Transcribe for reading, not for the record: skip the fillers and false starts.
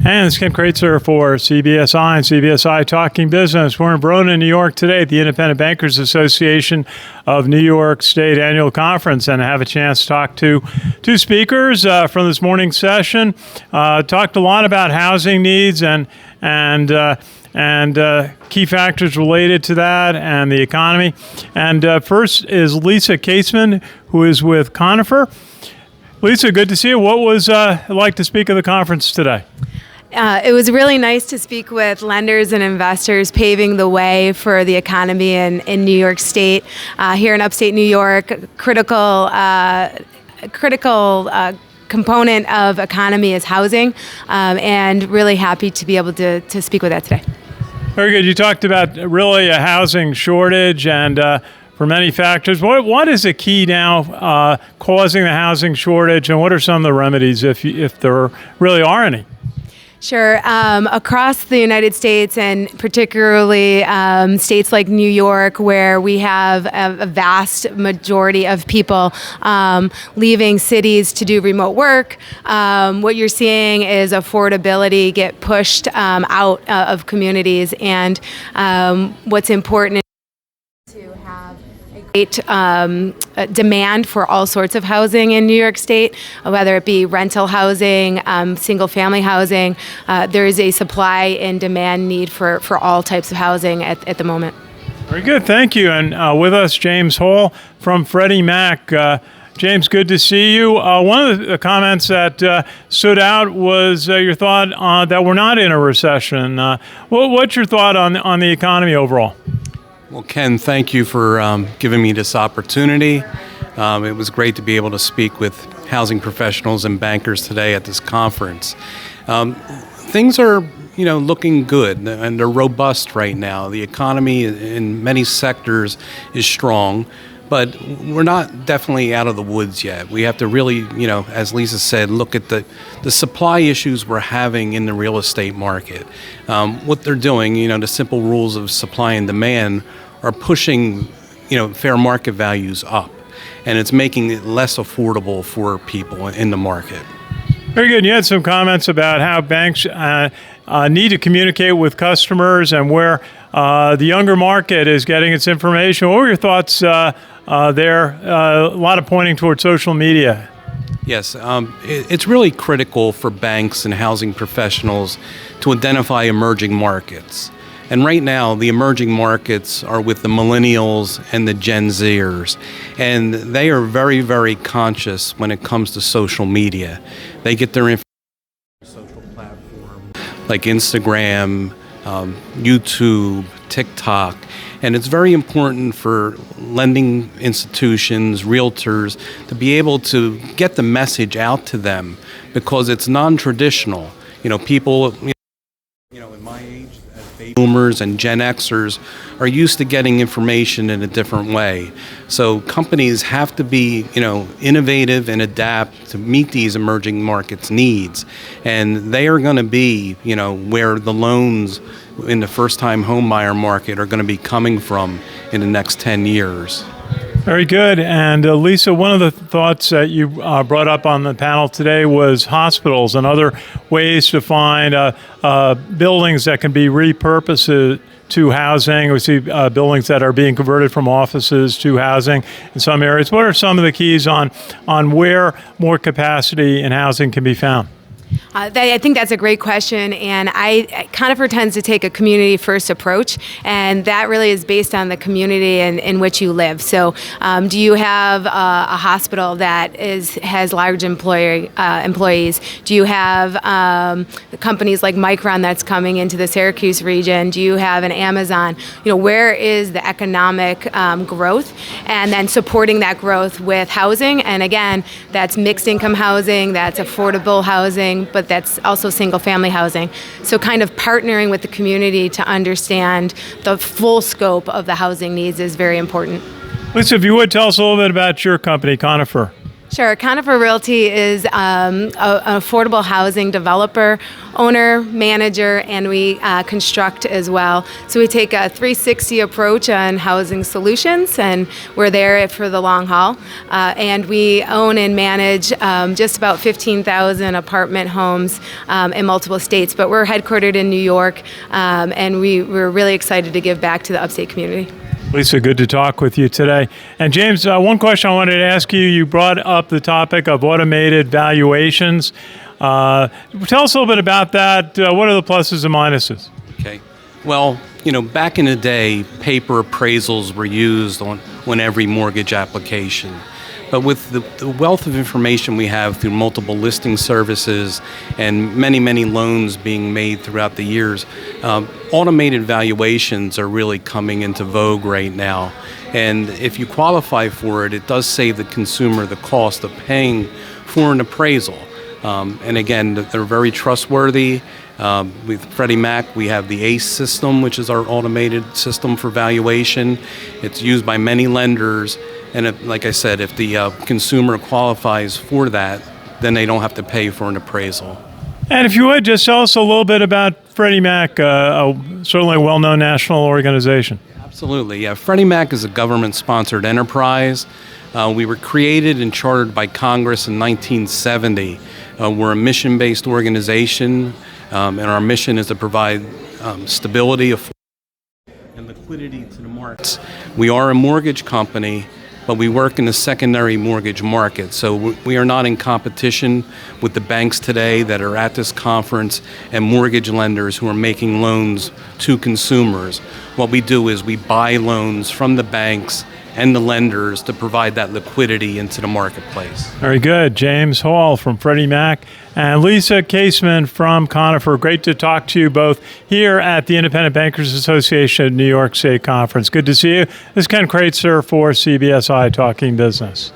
And it's Ken Kreitzer for CBSI and CBSI Talking Business. We're in Verona, New York today at the Independent Bankers Association of New York State Annual Conference, and I have a chance to talk to two speakers from this morning's session. Talked a lot about housing needs and key factors related to that and the economy. And first is Lisa Kaseman, who is with Conifer. Lisa, good to see you. What was it like to speak at the conference today? It was really nice to speak with lenders and investors paving the way for the economy in New York State. Here in upstate New York, critical component of economy is housing, and really happy to be able to speak with that today. Very good. You talked about really a housing shortage and for many factors. What is the key now causing the housing shortage, and what are some of the remedies if there really are any? Sure. Across the United States, and particularly states like New York, where we have a vast majority of people leaving cities to do remote work, what you're seeing is affordability get pushed out of communities. And what's important to have a demand for all sorts of housing in New York State, whether it be rental housing, single-family housing. There is a supply and demand need for all types of housing at the moment. Very good. Thank you. And with us, James Hall from Freddie Mac. James, good to see you. One of the comments that stood out was your thought that we're not in a recession. What's your thought on the economy overall? Well, Ken, thank you for giving me this opportunity. It was great to be able to speak with housing professionals and bankers today at this conference. Things are, looking good, and they're robust right now. The economy in many sectors is strong, but we're not definitely out of the woods yet. We have to really, as Lisa said, look at the supply issues we're having in the real estate market. What they're doing, the simple rules of supply and demand are pushing, fair market values up, and it's making it less affordable for people in the market. Very good. You had some comments about how banks need to communicate with customers and where the younger market is getting its information. What were your thoughts there? A lot of pointing towards social media. Yes, it's really critical for banks and housing professionals to identify emerging markets. And right now, the emerging markets are with the millennials and the Gen Zers. And they are very, very conscious when it comes to social media. They get their information on social platforms like Instagram, YouTube, TikTok. And it's very important for lending institutions, realtors, to be able to get the message out to them because it's non-traditional. People, in my age, baby boomers and Gen Xers are used to getting information in a different way. So companies have to be, innovative and adapt to meet these emerging markets needs. And they are going to be, where the loans in the first-time home buyer market are going to be coming from in the next 10 years. Very good. And Lisa, one of the thoughts that you brought up on the panel today was hospitals and other ways to find buildings that can be repurposed to housing. We see buildings that are being converted from offices to housing in some areas. What are some of the keys on where more capacity in housing can be found? I think that's a great question, and Conifer tends to take a community-first approach, and that really is based on the community in which you live. So, do you have a hospital that has large employees? Do you have companies like Micron that's coming into the Syracuse region? Do you have an Amazon? Where is the economic growth, and then supporting that growth with housing? And again, that's mixed income housing, that's affordable housing, but that's also single-family housing. So kind of partnering with the community to understand the full scope of the housing needs is very important. Lisa, if you would tell us a little bit about your company, Conifer. Sure. Conifer Realty is an affordable housing developer, owner, manager, and we construct as well. So we take a 360 approach on housing solutions, and we're there for the long haul. And we own and manage just about 15,000 apartment homes in multiple states. But we're headquartered in New York, and we're really excited to give back to the upstate community. Lisa, good to talk with you today. And James, one question I wanted to ask you. You brought up the topic of automated valuations. Tell us a little bit about that. What are the pluses and minuses? Okay. Well, back in the day, paper appraisals were used on every mortgage application. But with the wealth of information we have through multiple listing services and many, many loans being made throughout the years, automated valuations are really coming into vogue right now. And if you qualify for it, it does save the consumer the cost of paying for an appraisal. And again, they're very trustworthy. With Freddie Mac, we have the ACE system, which is our automated system for valuation. It's used by many lenders. And like I said, if the consumer qualifies for that, then they don't have to pay for an appraisal. And if you would, just tell us a little bit about Freddie Mac, certainly a well-known national organization. Absolutely. Yeah, Freddie Mac is a government-sponsored enterprise. We were created and chartered by Congress in 1970. We're a mission-based organization, and our mission is to provide stability and liquidity to the markets. We are a mortgage company, but we work in the secondary mortgage market. So we are not in competition with the banks today that are at this conference and mortgage lenders who are making loans to consumers. What we do is we buy loans from the banks and the lenders to provide that liquidity into the marketplace. Very good. James Hall from Freddie Mac and Lisa Kaseman from Conifer. Great to talk to you both here at the Independent Bankers Association New York State Conference. Good to see you. This is Ken Kreitzer for CBSI Talking Business.